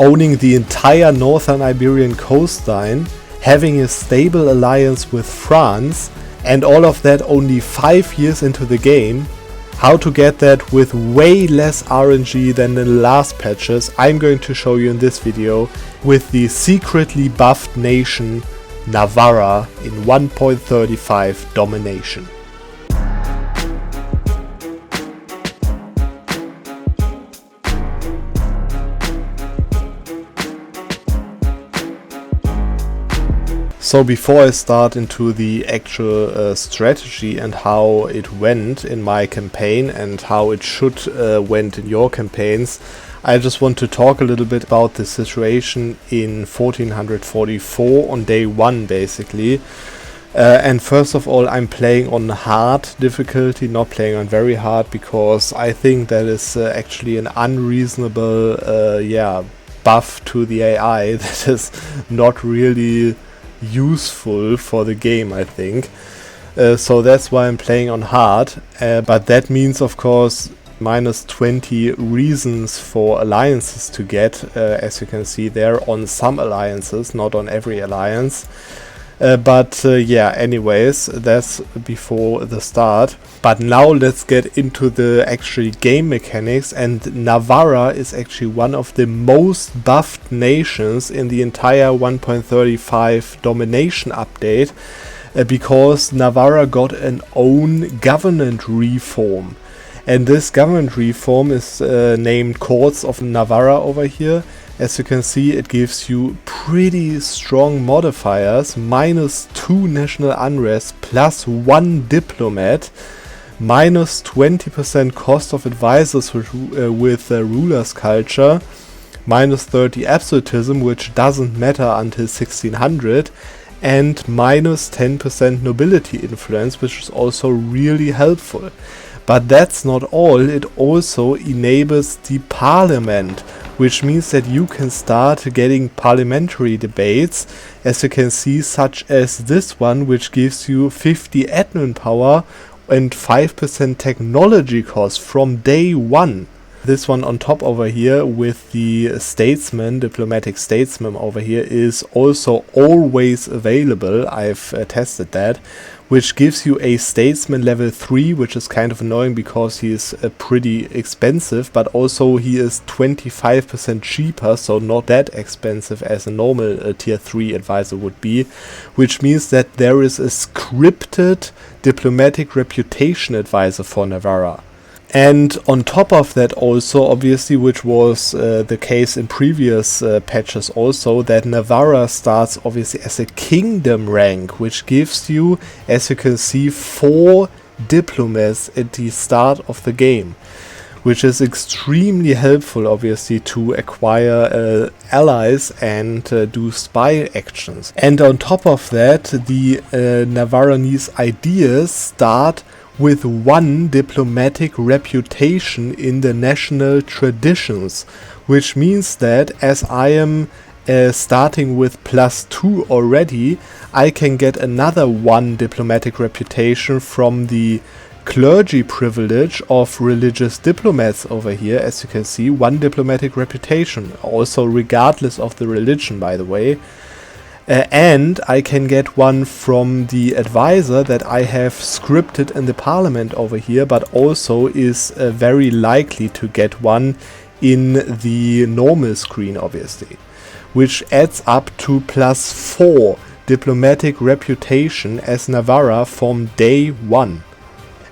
owning the entire northern Iberian coastline, having a stable alliance with France, and all of that only 5 years into the game. How to get that with way less RNG than in the last patches, I'm going to show you in this video with the secretly buffed nation Navarra in 1.35 Domination. So before I start into the actual strategy and how it went in my campaign and how it should went in your campaigns, I just want to talk a little bit about the situation in 1444 on day 1 basically. And first of all, I'm playing on hard difficulty, not playing on very hard, because I think that is actually an unreasonable buff to the AI that is not really useful for the game, I think. So that's why I'm playing on hard, but that means of course minus 20 reasons for alliances to get, as you can see there, on some alliances, not on every alliance. Anyways, that's before the start. But now let's get into the actual game mechanics, and Navarra is actually one of the most buffed nations in the entire 1.35 Domination update, because Navarra got an own government reform. And this government reform is named Courts of Navarra over here. As you can see, it gives you pretty strong modifiers: -2 national unrest, +1 diplomat, -20% cost of advisors with ruler's culture, -30 absolutism, which doesn't matter until 1600, and -10% nobility influence, which is also really helpful. But that's not all, it also enables the parliament, which means that you can start getting parliamentary debates, as you can see, such as this one, which gives you 50 admin power and 5% technology cost from day 1. This one on top over here with the statesman, diplomatic statesman over here, is also always available. I've tested that, which gives you a statesman level 3, which is kind of annoying because he is pretty expensive, but also he is 25% cheaper, so not that expensive as a normal tier 3 advisor would be, which means that there is a scripted diplomatic reputation advisor for Navarra. And on top of that also, obviously, which was the case in previous patches also, that Navarra starts obviously as a kingdom rank, which gives you, as you can see, 4 diplomats at the start of the game, which is extremely helpful obviously to acquire allies and do spy actions. And on top of that, the Navarranese ideas start with 1 diplomatic reputation in the national traditions, which means that as I am starting with +2 already, I can get another 1 diplomatic reputation from the clergy privilege of religious diplomats over here. As you can see, 1 diplomatic reputation, also regardless of the religion, by the way. And I can get 1 from the advisor that I have scripted in the parliament over here, but also is very likely to get 1 in the normal screen obviously, which adds up to +4 diplomatic reputation as Navarra from day 1.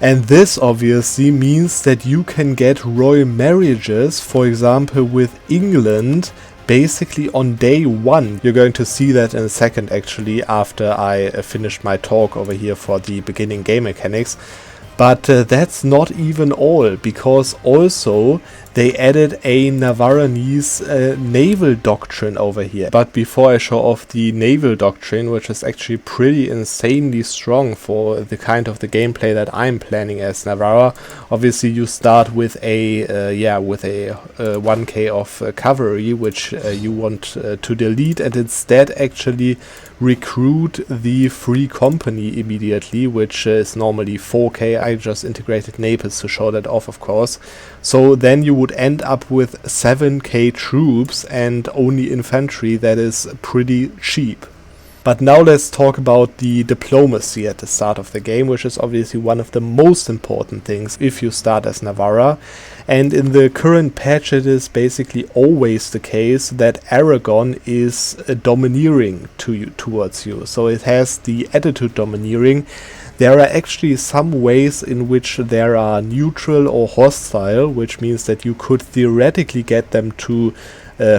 And this obviously means that you can get royal marriages, for example with England, basically on day 1. You're going to see that in a second actually, after I finished my talk over here for the beginning game mechanics. But that's not even all, because also they added a Navarranese naval doctrine over here. But before I show off the naval doctrine, which is actually pretty insanely strong for the kind of the gameplay that I'm planning as Navarra, obviously you start with a 1k of cavalry, which you want to delete, and instead actually recruit the free company immediately, which is normally 4k I just integrated Naples to show that off, of course. So then you would end up with 7k troops and only infantry. That is pretty cheap. But now let's talk about the diplomacy at the start of the game, which is obviously one of the most important things if you start as Navarra. And in the current patch it is basically always the case that Aragon is domineering towards you. So it has the attitude domineering. There are actually some ways in which there are neutral or hostile, which means that you could theoretically get them to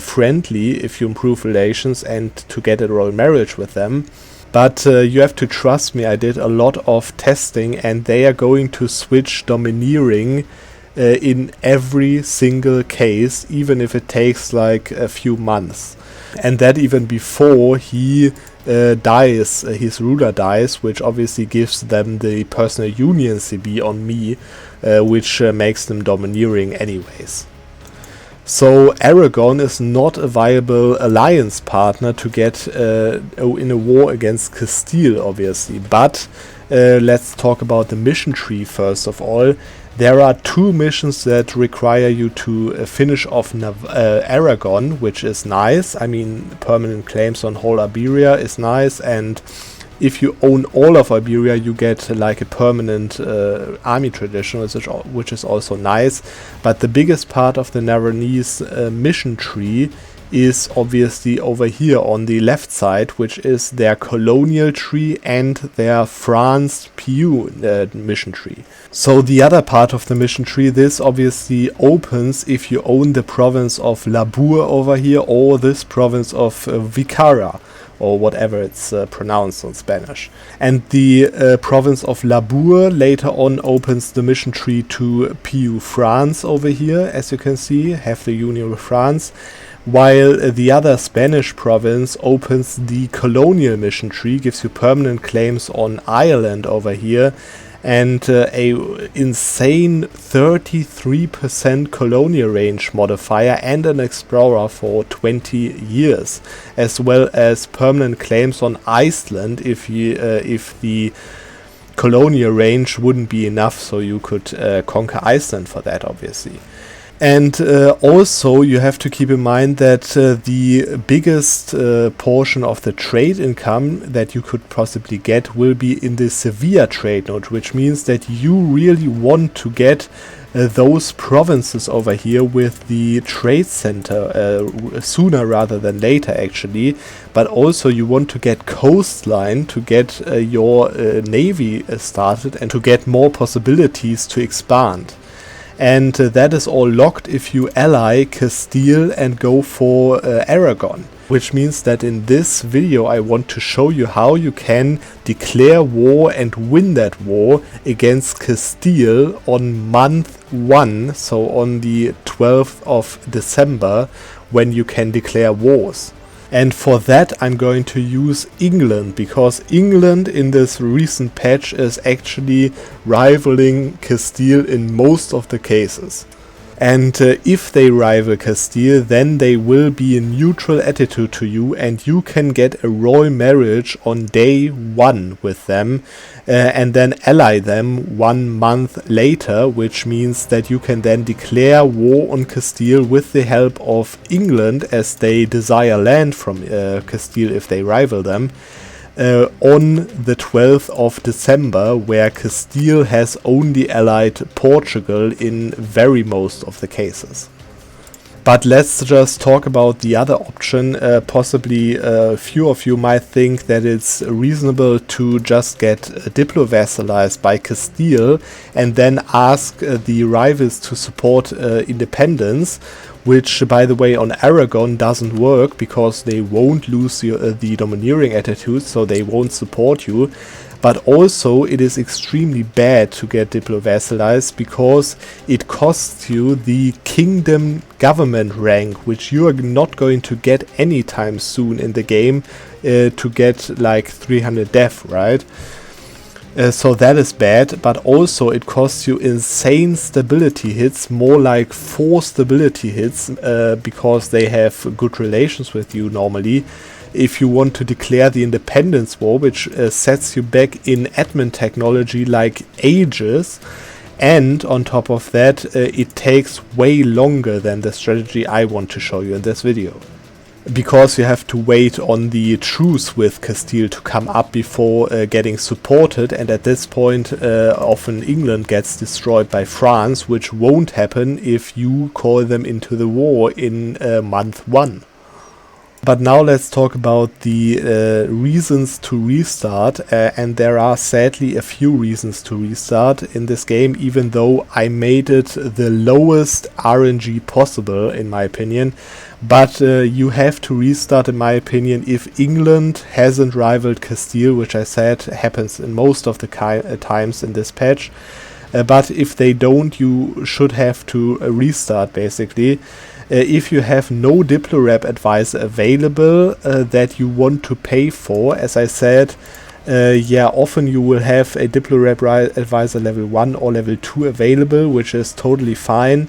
friendly if you improve relations and to get a royal marriage with them. But you have to trust me, I did a lot of testing and they are going to switch domineering in every single case, even if it takes like a few months. And that even before he dies, his ruler dies, which obviously gives them the personal union CB on me, which makes them domineering anyways. So Aragon is not a viable alliance partner to get in a war against Castile, obviously. But let's talk about the mission tree first of all. There are 2 missions that require you to finish off Aragon, which is nice. I mean, permanent claims on whole Iberia is nice, and if you own all of Iberia, you get like a permanent army tradition, which is also nice. But the biggest part of the Navarrese mission tree is obviously over here on the left side, which is their colonial tree and their France PU mission tree. So the other part of the mission tree, this obviously opens if you own the province of Labour over here, or this province of Vicara, or whatever it's pronounced in Spanish. And the province of Labour later on opens the mission tree to PU France over here, as you can see, have the union with France, while the other Spanish province opens the colonial mission tree, gives you permanent claims on Ireland over here, and a insane 33% colonial range modifier and an explorer for 20 years, as well as permanent claims on Iceland if the colonial range wouldn't be enough, so you could conquer Iceland for that, obviously. And also you have to keep in mind that the biggest portion of the trade income that you could possibly get will be in the Sevilla trade node, which means that you really want to get those provinces over here with the trade center sooner rather than later actually. But also you want to get coastline to get your navy started and to get more possibilities to expand. And that is all locked if you ally Castile and go for Aragon. Which means that in this video I want to show you how you can declare war and win that war against Castile on month 1, so on the 12th of December, when you can declare wars. And for that I'm going to use England, because England in this recent patch is actually rivaling Castile in most of the cases. And if they rival Castile, then they will be a neutral attitude to you, and you can get a royal marriage on day 1 with them, and then ally them 1 month later, which means that you can then declare war on Castile with the help of England, as they desire land from Castile if they rival them. On the 12th of December, where Castile has only allied Portugal in very most of the cases. But let's just talk about the other option. Possibly a few of you might think that it's reasonable to just get diplo-vassalized by Castile and then ask the rivals to support independence, which, by the way, on Aragon doesn't work because they won't lose the domineering attitude, so they won't support you. But also it is extremely bad to get diplo-vassalized because it costs you the kingdom government rank, which you are not going to get anytime soon in the game to get like 300 def, right? So that is bad, but also it costs you insane stability hits, more like 4 stability hits, because they have good relations with you normally. if you want to declare the Independence War, which sets you back in admin technology like ages. And on top of that, it takes way longer than the strategy I want to show you in this video. Because you have to wait on the truce with Castile to come up before getting supported, and at this point often England gets destroyed by France, which won't happen if you call them into the war in month 1. But now let's talk about the reasons to restart, and there are sadly a few reasons to restart in this game, even though I made it the lowest RNG possible in my opinion. But you have to restart in my opinion if England hasn't rivaled Castile, which I said happens in most of the times in this patch. But if they don't, you should have to restart basically. If you have no Diplorep advisor available that you want to pay for, as I said, often you will have a Diplorep advisor level 1 or level 2 available, which is totally fine.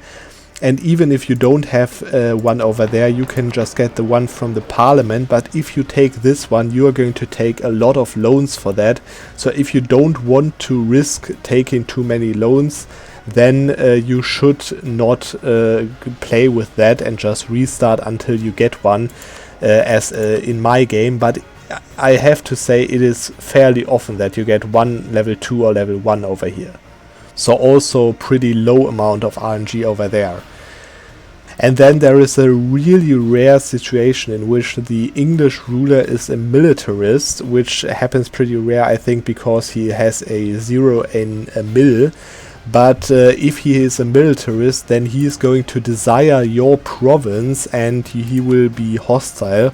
And even if you don't have one over there, you can just get the one from the parliament. But if you take this one, you are going to take a lot of loans for that. So if you don't want to risk taking too many loans, then you should not play with that and just restart until you get one, as in my game. But I have to say it is fairly often that you get one level 2 or level 1 over here. So also pretty low amount of RNG over there. And then there is a really rare situation in which the English ruler is a militarist, which happens pretty rare, I think, because he has a 0 in a mil. But if he is a militarist, then he is going to desire your province and he will be hostile,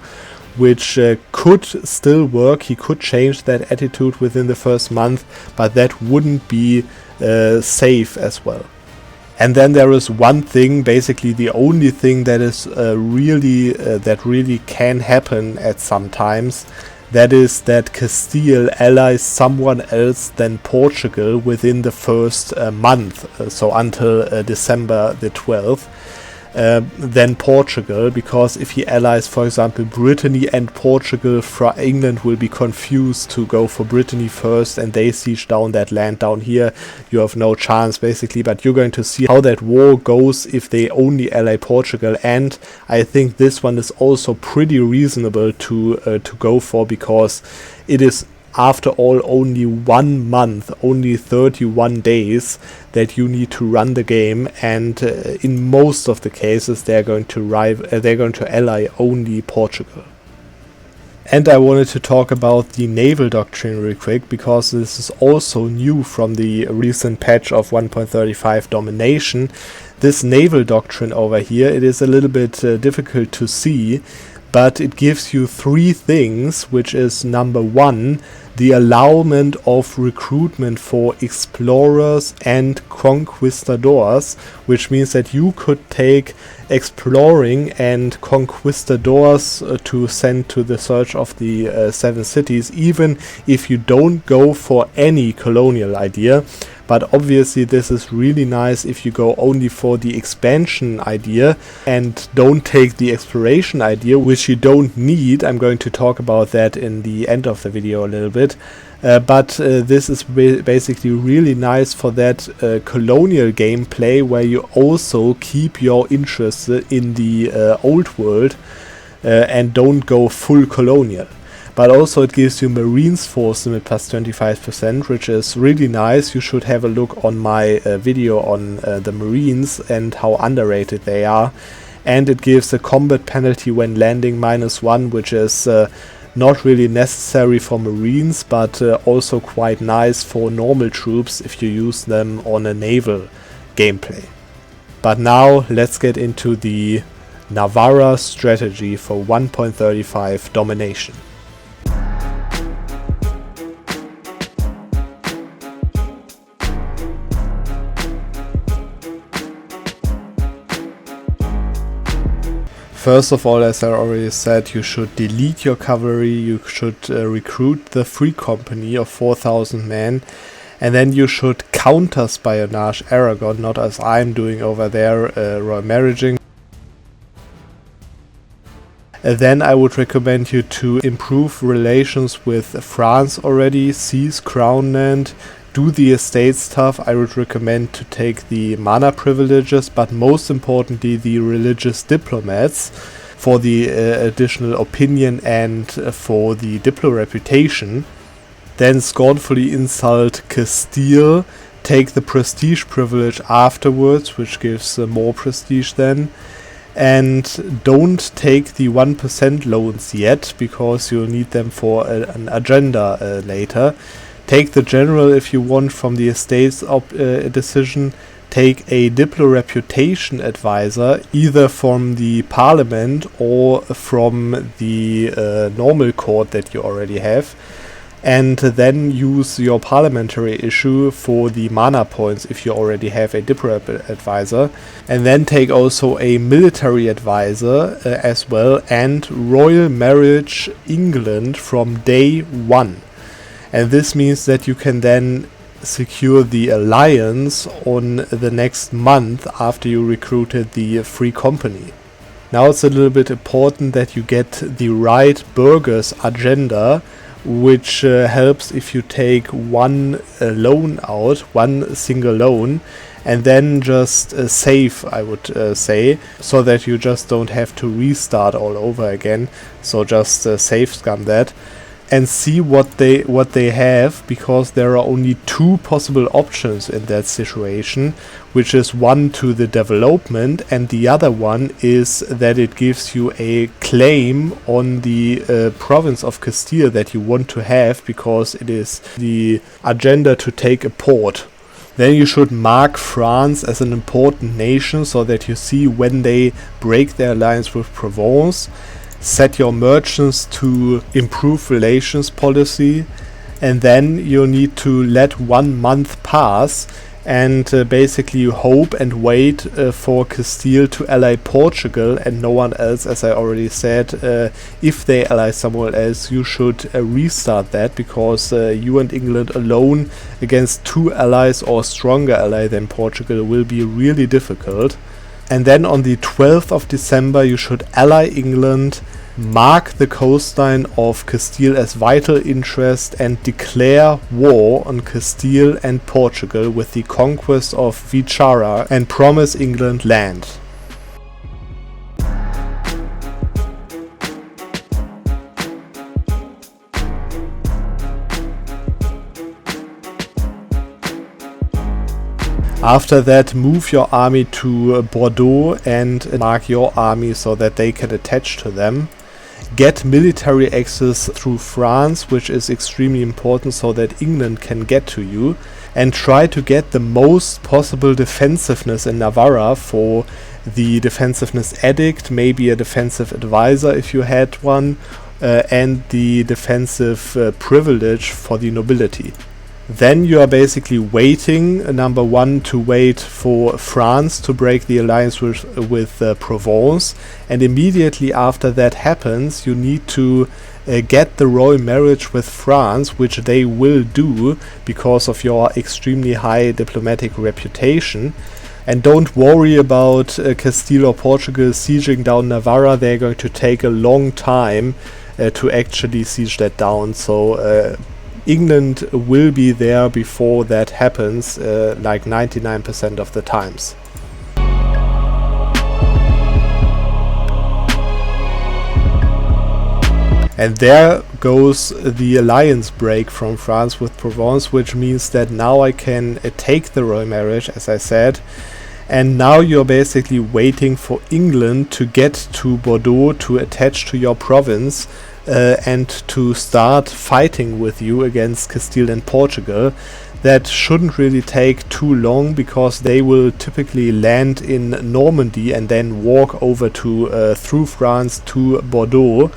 which could still work. He could change that attitude within the first month, but that wouldn't be safe as well. And then there is one thing, basically the only thing that is really can happen at some times. That is that Castile allies someone else than Portugal within the first month, so until December the 12th. Than Portugal, because if he allies, for example, Brittany and Portugal, England will be confused to go for Brittany first and they siege down that land down here. You have no chance basically, but you're going to see how that war goes if they only ally Portugal. And I think this one is also pretty reasonable to go for, because it is after all only 1 month, only 31 days that you need to run the game, and in most of the cases they're going to ally only Portugal. And I wanted to talk about the naval doctrine real quick, because this is also new from the recent patch of 1.35 Domination. This naval doctrine over here, it is a little bit difficult to see, but it gives you 3 things, which is number 1, the allowment of recruitment for explorers and conquistadors, which means that you could take exploring and conquistadors to send to the search of the 7 cities, even if you don't go for any colonial idea. But obviously this is really nice if you go only for the expansion idea and don't take the exploration idea, which you don't need. I'm going to talk about that in the end of the video a little bit. But this is basically really nice for that colonial gameplay, where you also keep your interest in the old world and don't go full colonial. But also it gives you Marines force limit plus 25%, which is really nice. You should have a look on my video on the Marines and how underrated they are. And it gives a combat penalty when landing -1, which is not really necessary for Marines, but also quite nice for normal troops if you use them on a naval gameplay. But now let's get into the Navarra strategy for 1.35 Domination. First of all, as I already said, you should delete your cavalry, you should recruit the free company of 4,000 men, and then you should counter-spionage Aragon, not as I'm doing over there, royal marriaging. then I would recommend you to improve relations with France already, seize crown land, do the estate stuff. I would recommend to take the mana privileges, but most importantly the religious diplomats for the additional opinion and for the diplo reputation. Then scornfully insult Castile, take the prestige privilege afterwards, which gives more prestige then. And don't take the 1% loans yet, because you'll need them for an agenda later. Take the general if you want from the estates decision. Take a diplo reputation advisor, either from the parliament or from the normal court that you already have. And then use your parliamentary issue for the mana points if you already have a diplo advisor. And then take also a military advisor as well, and royal marriage England from day one. And this means that you can then secure the alliance on the next month after you recruited the free company. Now it's a little bit important that you get the right burghers agenda, which helps if you take one loan out, one single loan, and then just save, I would say, so that you just don't have to restart all over again. So just save scum that and see what they have, because there are only two possible options in that situation, which is one to the development, and the other one is that it gives you a claim on the province of Castile that you want to have, because it is the agenda to take a port. Then you should mark France as an important nation so that you see when they break their alliance with Provence. Set your merchants to improve relations policy, and then you need to let 1 month pass and basically hope and wait for Castile to ally Portugal and no one else. As I already said, if they ally somewhere else, you should restart that, because you and England alone against 2 allies or stronger ally than Portugal will be really difficult. And then on the 12th of December you should ally England, mark the coastline of Castile as vital interest, and declare war on Castile and Portugal with the conquest of Vichara, and promise England land. After that, move your army to Bordeaux and mark your army so that they can attach to them. Get military access through France, which is extremely important so that England can get to you. And try to get the most possible defensiveness in Navarra for the defensiveness edict, maybe a defensive advisor if you had one, and the defensive privilege for the nobility. Then you are basically waiting, number one, to wait for France to break the alliance with Provence, and immediately after that happens, you need to get the royal marriage with France, which they will do because of your extremely high diplomatic reputation. And don't worry about Castile or Portugal sieging down Navarra. They're going to take a long time to actually siege that down. So England will be there before that happens, like 99% of the times. And there goes the alliance break from France with Provence, which means that now I can take the royal marriage, as I said, and now you're basically waiting for England to get to Bordeaux to attach to your province, and to start fighting with you against Castile and Portugal. That shouldn't really take too long, because they will typically land in Normandy and then walk over to through France to Bordeaux.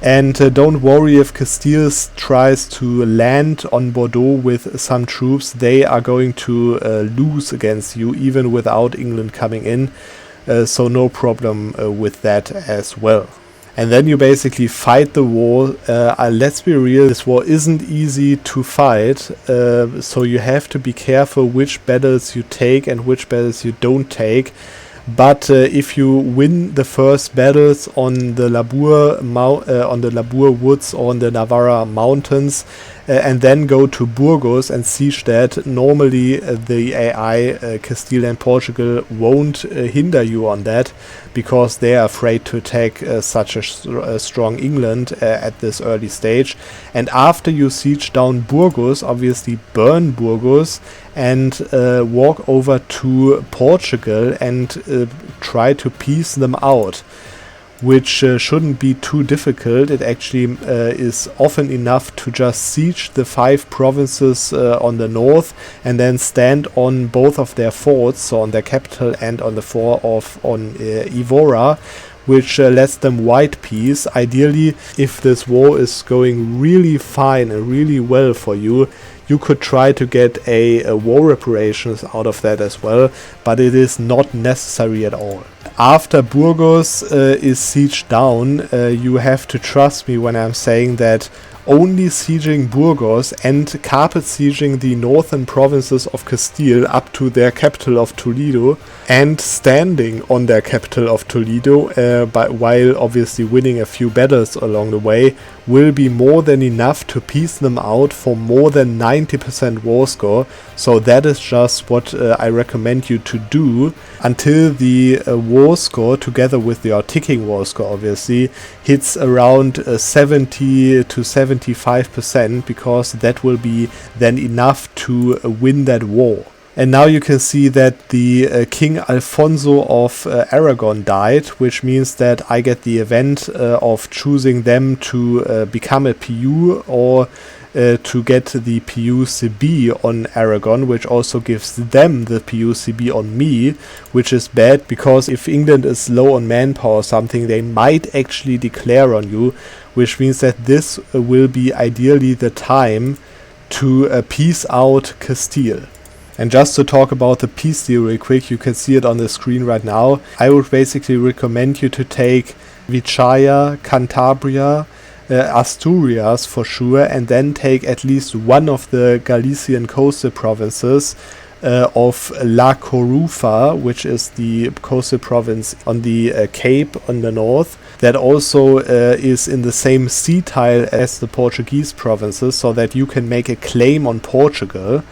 And don't worry if Castile tries to land on Bordeaux with some troops. They are going to lose against you even without England coming in, so no problem with that as well. And then you basically fight the war. Let's be real, this war isn't easy to fight, so you have to be careful which battles you take and which battles you don't take. But if you win the first battles on the Labur woods or on the Navarra mountains, and then go to Burgos and siege that, normally the AI, Castile and Portugal, won't hinder you on that, because they are afraid to attack such a strong England at this early stage. And after you siege down Burgos, obviously burn Burgos and walk over to Portugal and try to piece them out, which shouldn't be too difficult. It actually is often enough to just siege the 5 provinces on the north and then stand on both of their forts, so on their capital and on the fort on Evora, which lets them white peace. Ideally, if this war is going really fine and really well for you, you could try to get a war reparations out of that as well, but it is not necessary at all. After Burgos is sieged down, you have to trust me when I'm saying that only sieging Burgos and carpet sieging the northern provinces of Castile up to their capital of Toledo, and standing on their capital of Toledo, while obviously winning a few battles along the way, will be more than enough to piece them out for more than 90% war score. So that is just what I recommend you to do until the war score, together with your ticking war score obviously, hits around 70 to 75%, because that will be then enough to win that war. And now you can see that the King Alfonso of Aragon died, which means that I get the event of choosing them to become a PU, or to get the PU-CB on Aragon, which also gives them the PU-CB on me, which is bad, because if England is low on manpower or something, they might actually declare on you, which means that this will be ideally the time to peace out Castile. And just to talk about the peace deal real quick, you can see it on the screen right now. I would basically recommend you to take Vizcaya, Cantabria, Asturias for sure, and then take at least one of the Galician coastal provinces of La Corufa, which is the coastal province on the Cape on the north, that also is in the same sea tile as the Portuguese provinces, so that you can make a claim on Portugal.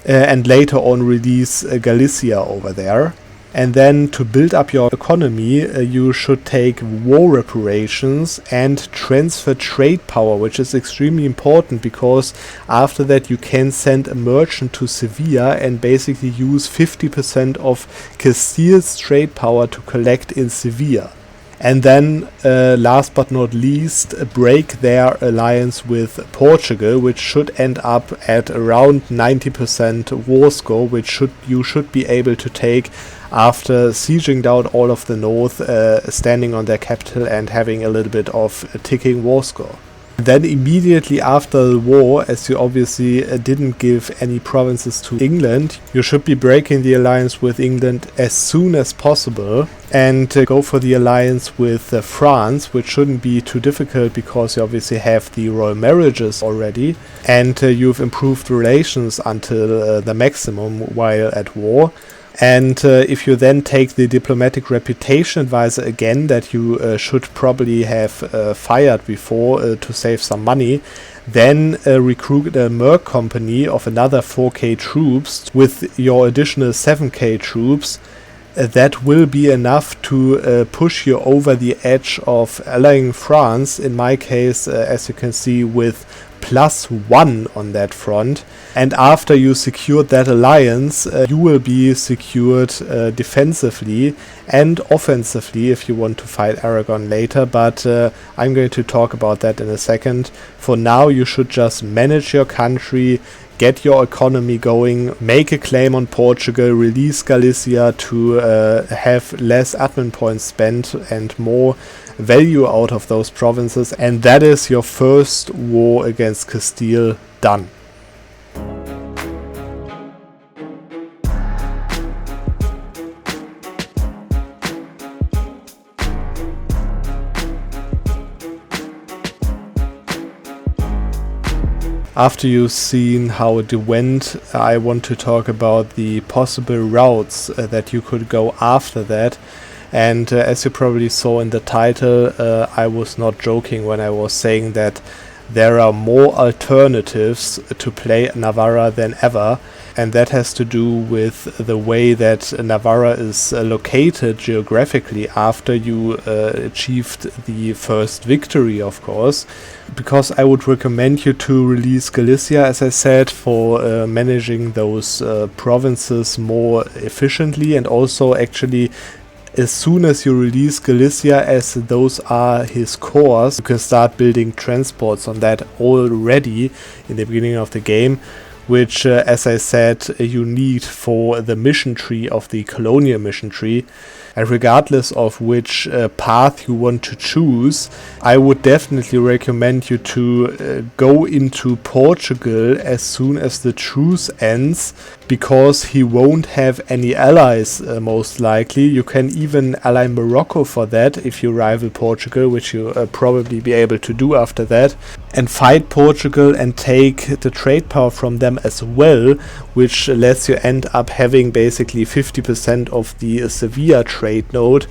And later on release Galicia over there. And then to build up your economy, you should take war reparations and transfer trade power, which is extremely important, because after that you can send a merchant to Sevilla and basically use 50% of Castile's trade power to collect in Sevilla. And then, last but not least, break their alliance with Portugal, which should end up at around 90% war score, which you should be able to take after sieging down all of the north, standing on their capital and having a little bit of a ticking war score. Then immediately after the war, as you obviously didn't give any provinces to England, you should be breaking the alliance with England as soon as possible and go for the alliance with France, which shouldn't be too difficult because you obviously have the royal marriages already, and you've improved relations until the maximum while at war. And if you then take the diplomatic reputation advisor again, that you should probably have fired before to save some money, then recruit a merc company of another 4k troops with your additional 7k troops. That will be enough to push you over the edge of allying France, in my case, as you can see, with +1 on that front. And after you secured that alliance, you will be secured defensively and offensively if you want to fight Aragon later, but I'm going to talk about that in a second. For now, you should just manage your country, get your economy going, make a claim on Portugal, release Galicia to have less admin points spent and more value out of those provinces, and that is your first war against Castile done. After you've seen how it went, I want to talk about the possible routes that you could go after that. And as you probably saw in the title, I was not joking when I was saying that there are more alternatives to play Navarra than ever. And that has to do with the way that Navarra is located geographically after you achieved the first victory, of course. Because I would recommend you to release Galicia, as I said, for managing those provinces more efficiently, and also actually as soon as you release Galicia, as those are his cores, you can start building transports on that already in the beginning of the game, which, as I said, you need for the mission tree of the colonial mission tree. And regardless of which path you want to choose, I would definitely recommend you to go into Portugal as soon as the truce ends, because he won't have any allies most likely. You can even ally Morocco for that if you rival Portugal, which you probably be able to do after that, and fight Portugal and take the trade power from them as well, which lets you end up having basically 50% of the Sevilla trade node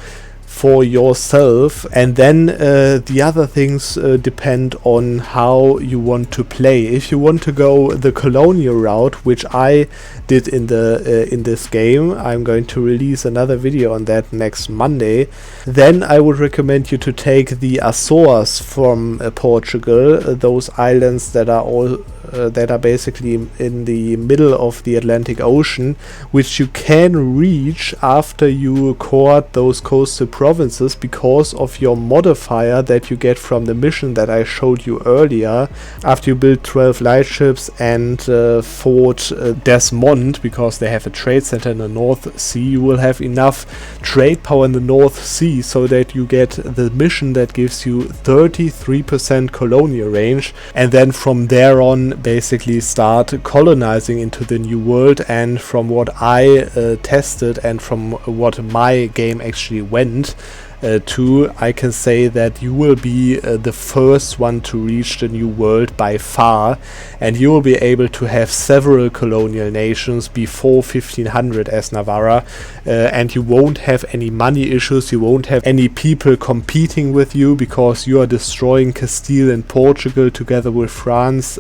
for yourself. And then the other things depend on how you want to play. If you want to go the colonial route, which I did in this game, I'm going to release another video on that next Monday, then I would recommend you to take the Azores from Portugal, those islands that are all that are basically in the middle of the Atlantic Ocean, which you can reach after you court those coastal provinces because of your modifier that you get from the mission that I showed you earlier. After you build 12 lightships and Fort Desmond, because they have a trade center in the North Sea, you will have enough trade power in the North Sea so that you get the mission that gives you 33% colonial range, and then from there on basically start colonizing into the New World. And from what I tested and from what my game actually went to, I can say that you will be the first one to reach the New World by far, and you will be able to have several colonial nations before 1500 as Navarra, and you won't have any money issues, you won't have any people competing with you, because you are destroying Castile and Portugal together with France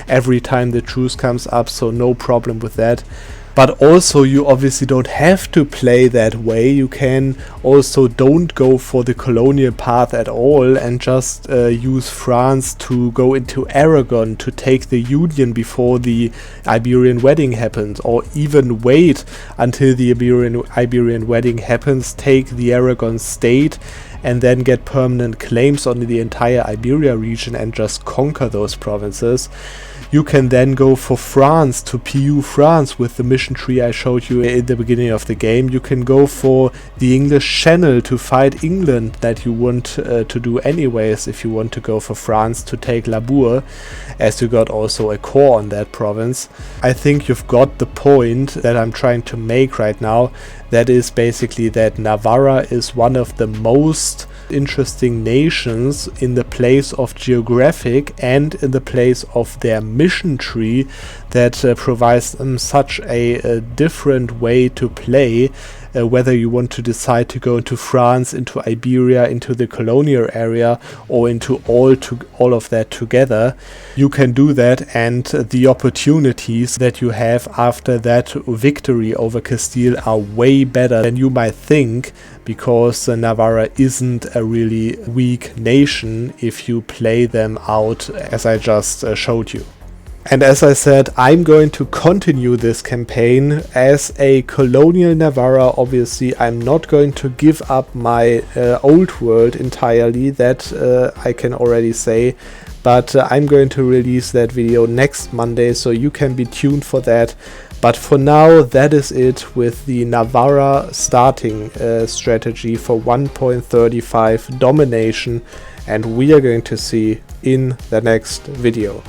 every time the truce comes up, so no problem with that. But also you obviously don't have to play that way. You can also don't go for the colonial path at all and just use France to go into Aragon to take the Union before the Iberian wedding happens, or even wait until the Iberian wedding happens, take the Aragon state and then get permanent claims on the entire Iberia region and just conquer those provinces. You can then go for France, to PU France with the mission tree I showed you in the beginning of the game. You can go for the English Channel to fight England, that you want to do anyways if you want to go for France to take Labour, as you got also a core on that province. I think you've got the point that I'm trying to make right now. That is basically that Navarra is one of the most interesting nations in the place of geographic and in the place of their mission tree, that provides them such a different way to play. Whether you want to decide to go into France, into Iberia, into the colonial area, or into all of that together, you can do that, and the opportunities that you have after that victory over Castile are way better than you might think, because Navarra isn't a really weak nation if you play them out as I just showed you. And as I said, I'm going to continue this campaign as a colonial Navarra. Obviously, I'm not going to give up my old world entirely, that I can already say. But I'm going to release that video next Monday, so you can be tuned for that. But for now, that is it with the Navarra starting strategy for 1.35 domination. And we are going to see in the next video.